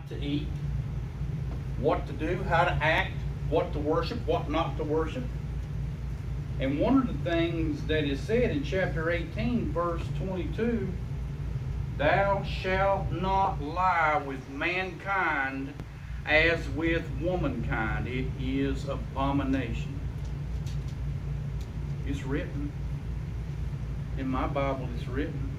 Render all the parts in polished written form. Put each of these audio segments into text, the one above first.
not to eat, what to do, how to act, what to worship, what not to worship. And one of the things that is said in chapter 18, verse 22, thou shalt not lie with mankind as with womankind. It is abomination. It's written. In my Bible, it's written.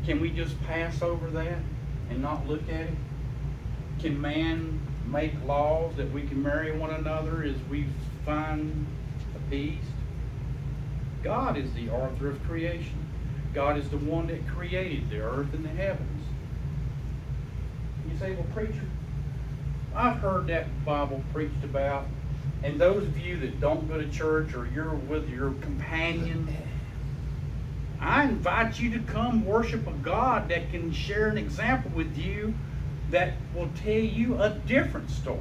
Can we just pass over that and not look at it? Can man make laws that we can marry one another as we find appeased? God is the author of creation. God is the one that created the earth and the heavens. You say, well, preacher, I've heard that Bible preached about, and those of you that don't go to church or you're with your companion, I invite you to come worship a God that can share an example with you that will tell you a different story.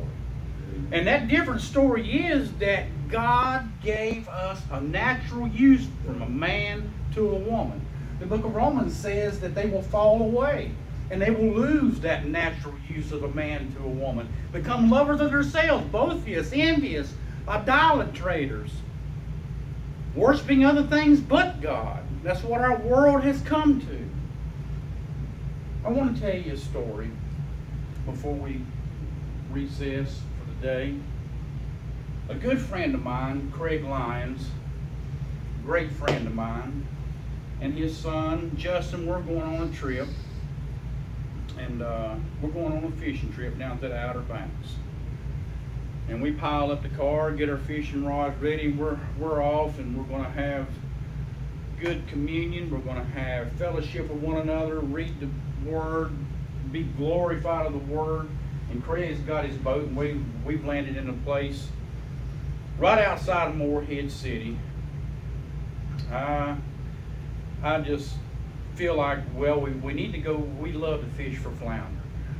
And that different story is that God gave us a natural use from a man to a woman. The book of Romans says that they will fall away and they will lose that natural use of a man to a woman. Become lovers of themselves, boastful, envious, idolatrators, worshiping other things but God. That's what our world has come to. I want to tell you a story before we recess for the day. A good friend of mine, Craig Lyons, great friend of mine, and his son, Justin, we're going on a trip. And we're going on a fishing trip down to the Outer Banks. And we pile up the car, get our fishing rods ready, and we're off, and we're going to have good communion. We're going to have fellowship with one another, read the Word, be glorified of the Word. And Craig's got his boat, and we've landed in a place right outside of Morehead City. I just feel like, well, we need to go. We love to fish for flounder.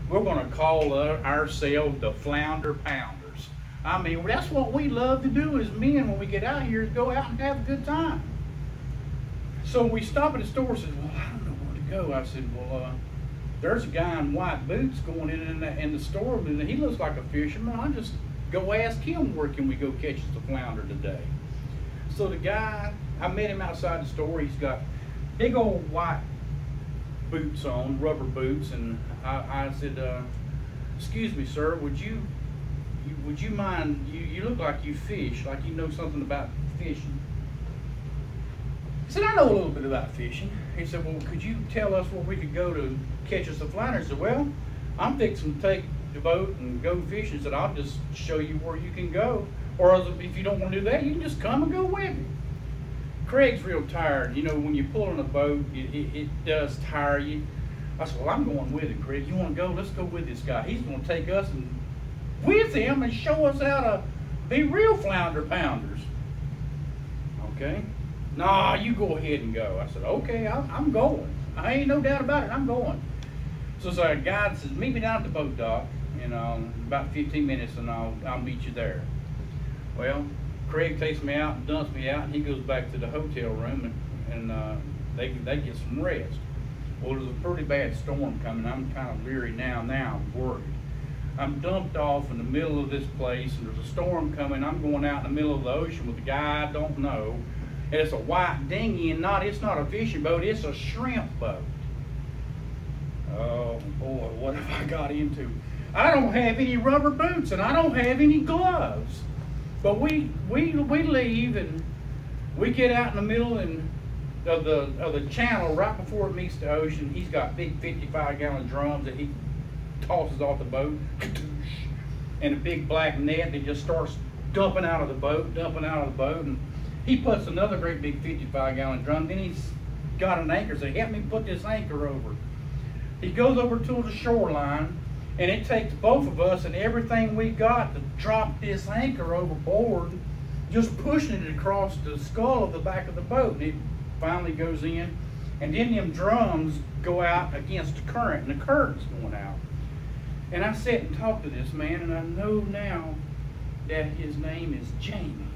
We're going to call ourselves the Flounder Pounders. I mean, that's what we love to do as men when we get out here, is go out and have a good time. So we stop at the store and said, well, I don't know where to go. I said, well, there's a guy in white boots going in the store, and he looks like a fisherman. I'll just go ask him, where can we go catch us the flounder today? So the guy, I met him outside the store. He's got big old white boots on, rubber boots, and I said, excuse me, sir, would you mind, you look like you fish, like you know something about fishing. He said, I know a little bit about fishing. He said, well, could you tell us where we could go to catch us a flounder? I said, well, I'm fixing to take the boat and go fishing. He said, I'll just show you where you can go, or if you don't want to do that, you can just come and go with me. Craig's real tired. You know, when you're pulling a boat, it does tire you. I said, well, I'm going with it, Craig. You want to go? Let's go with this guy. He's going to take us and with him and show us how to be real flounder pounders. Okay? Nah, you go ahead and go. I said, okay, I'm going. I ain't no doubt about it. I'm going. So our guide says, meet me down at the boat dock in about 15 minutes, and I'll meet you there. Well, Craig takes me out and dumps me out, and he goes back to the hotel room, and they get some rest. Well, there's a pretty bad storm coming. I'm kind of leery now. I'm worried. I'm dumped off in the middle of this place, and there's a storm coming. I'm going out in the middle of the ocean with a guy I don't know. And it's a white dinghy, and it's not a fishing boat. It's a shrimp boat. Oh boy, what have I got into? I don't have any rubber boots, and I don't have any gloves. But we leave, and we get out in the middle of the channel right before it meets the ocean. He's got big 55-gallon drums that he tosses off the boat, and a big black net that just starts dumping out of the boat, and he puts another great big 55-gallon drum. Then he's got an anchor, so help me put this anchor over. He goes over to the shoreline, and it takes both of us and everything we got to drop this anchor overboard, just pushing it across the skull of the back of the boat. And it finally goes in, and then them drums go out against the current, and the current's going out. And I sat and talked to this man, and I know now that his name is Jamie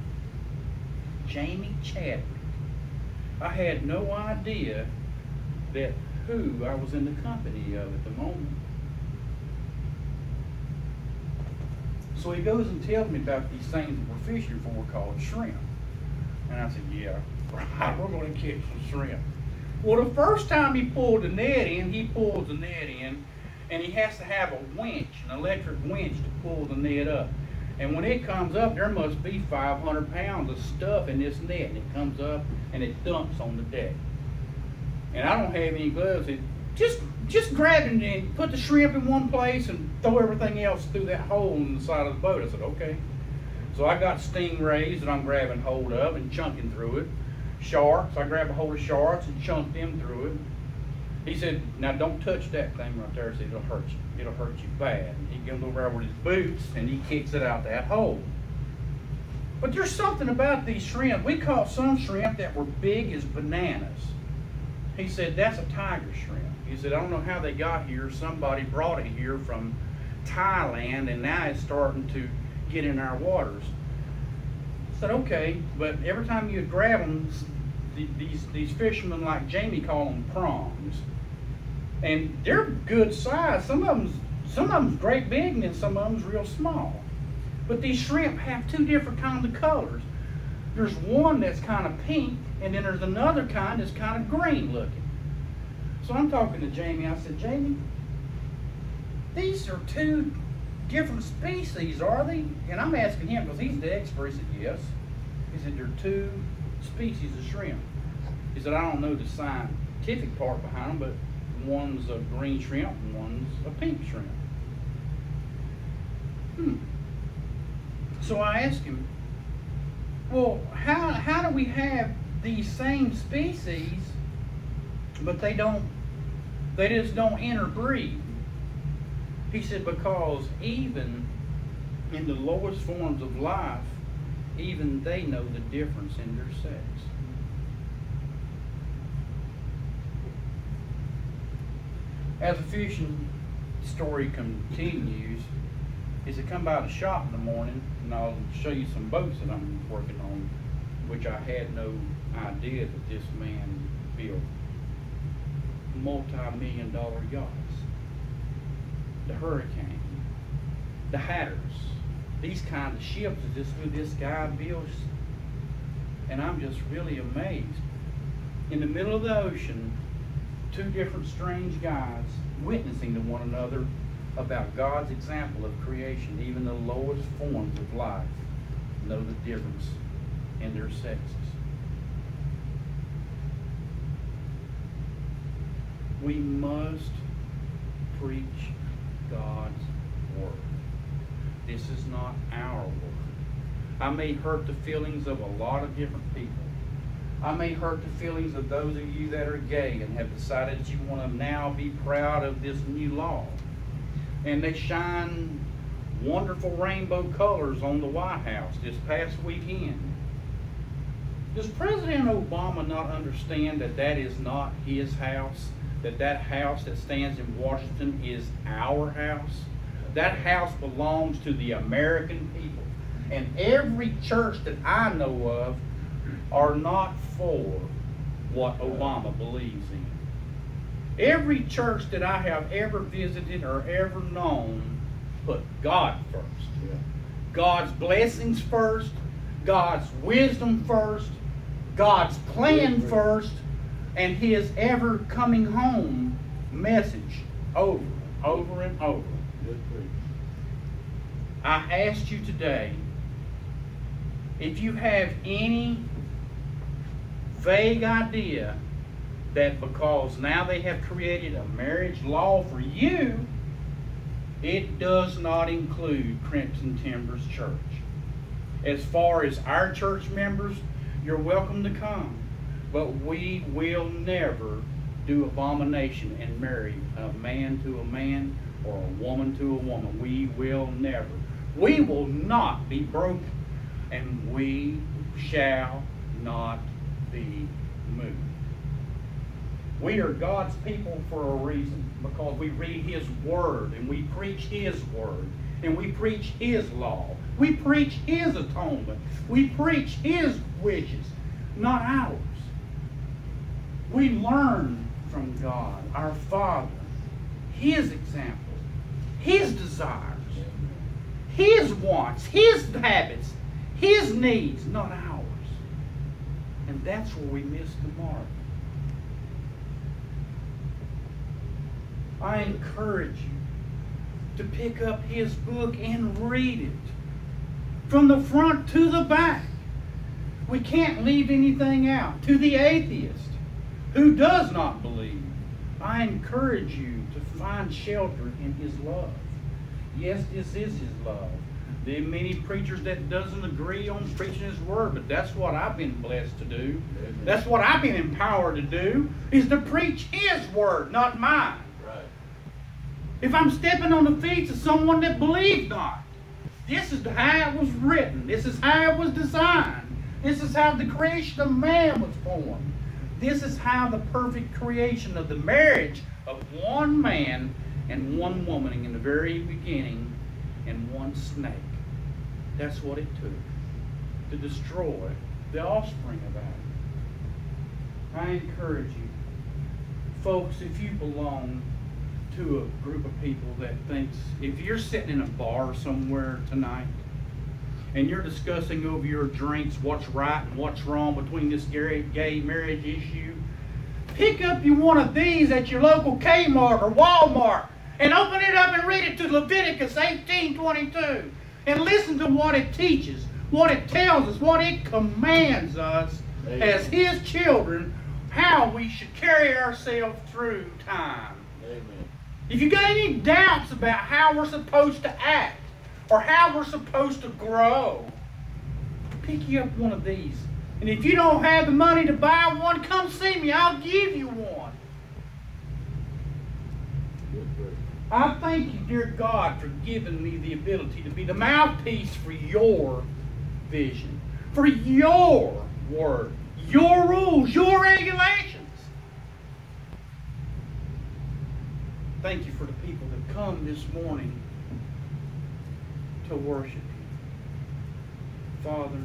Chadwick. I had no idea that who I was in the company of at the moment. So he goes and tells me about these things that we're fishing for called shrimp. And I said, yeah, right, we're going to catch some shrimp. Well, the first time he pulled the net in, he pulls the net in, and he has to have a winch, an electric winch, to pull the net up. And when it comes up, there must be 500 pounds of stuff in this net. And it comes up and it dumps on the deck. And I don't have any gloves. Just grab it and put the shrimp in one place and throw everything else through that hole in the side of the boat. I said, okay. So I got stingrays that I'm grabbing hold of and chunking through it. Sharks, I grab a hold of sharks and chunk them through it. He said, now don't touch that thing right there. He said, it'll hurt you. It'll hurt you bad. And he goes over there with his boots and he kicks it out that hole. But there's something about these shrimp. We caught some shrimp that were big as bananas. He said, that's a tiger shrimp. He said, I don't know how they got here. Somebody brought it here from Thailand and now it's starting to get in our waters. I said, okay, but every time you grab them, these fishermen like Jamie call them prawns. And they're good size. Some of them's great big and then some of them's real small. But these shrimp have two different kinds of colors. There's one that's kind of pink, and then there's another kind that's kind of green looking. So I'm talking to Jamie. I said, Jamie, these are two different species, are they? And I'm asking him because he's the expert. He said, yes. He said, they're two species of shrimp. He said, I don't know the scientific part behind them, but one's a green shrimp and one's a pink shrimp. So I asked him, well, how do we have these same species, but they just don't interbreed? He said, because even in the lowest forms of life, even they know the difference in their sex. As the fishing story continues, is to come by the shop in the morning and I'll show you some boats that I'm working on, which I had no idea that this man built multi-million-dollar yachts. The Hurricane, the Hatters, these kinds of ships is just who this guy builds. And I'm just really amazed. In the middle of the ocean, two different strange guys witnessing to one another about God's example of creation. Even the lowest forms of life know the difference in their sexes. We must preach God's word. This is not our word. I may hurt the feelings of a lot of different people. I may hurt the feelings of those of you that are gay and have decided that you want to now be proud of this new law. And they shine wonderful rainbow colors on the White House this past weekend. Does President Obama not understand that that is not his house? That house that stands in Washington is our house? That house belongs to the American people. And every church that I know of are not for what Obama believes in. Every church that I have ever visited or ever known put God first. Yeah. God's blessings first, God's wisdom first, God's plan first, and His ever coming home message over and over and over. I asked you today, if you have any vague idea that because now they have created a marriage law for you, it does not include Crimson Timbers Church. As far as our church members, you're welcome to come, but we will never do abomination and marry a man to a man or a woman to a woman. We will never. We will not be broken, and we shall not be moved. We are God's people for a reason, because we read His Word, and we preach His Word, and we preach His law. We preach His atonement. We preach His wishes, not ours. We learn from God, our Father, His example, His desires, His wants, His habits, His needs, not ours. And that's where we miss the mark. I encourage you to pick up His book and read it from the front to the back. We can't leave anything out. To the atheist who does not believe, I encourage you to find shelter in His love. Yes, this is His love. There are many preachers that doesn't agree on preaching His word, but that's what I've been blessed to do. Amen. That's what I've been empowered to do, is to preach His word, not mine. Right. If I'm stepping on the feet of someone that believes not, this is how it was written. This is how it was designed. This is how the creation of man was formed. This is how the perfect creation of the marriage of one man and one woman in the very beginning, and one snake. That's what it took to destroy the offspring of Adam. I encourage you, folks, if you belong to a group of people that thinks, if you're sitting in a bar somewhere tonight and you're discussing over your drinks what's right and what's wrong between this gay marriage issue, pick up you one of these at your local Kmart or Walmart and open it up and read it to Leviticus 18:22 and listen to what it teaches, what it tells us, what it commands us. Amen. As His children, how we should carry ourselves through time. Amen. If you got any doubts about how we're supposed to act or how we're supposed to grow, pick you up one of these. And if you don't have the money to buy one, come see me. I'll give you one. I thank you, dear God, for giving me the ability to be the mouthpiece for your vision, for your word, your rules, your regulations. Thank you for the people that come this morning to worship you. Father,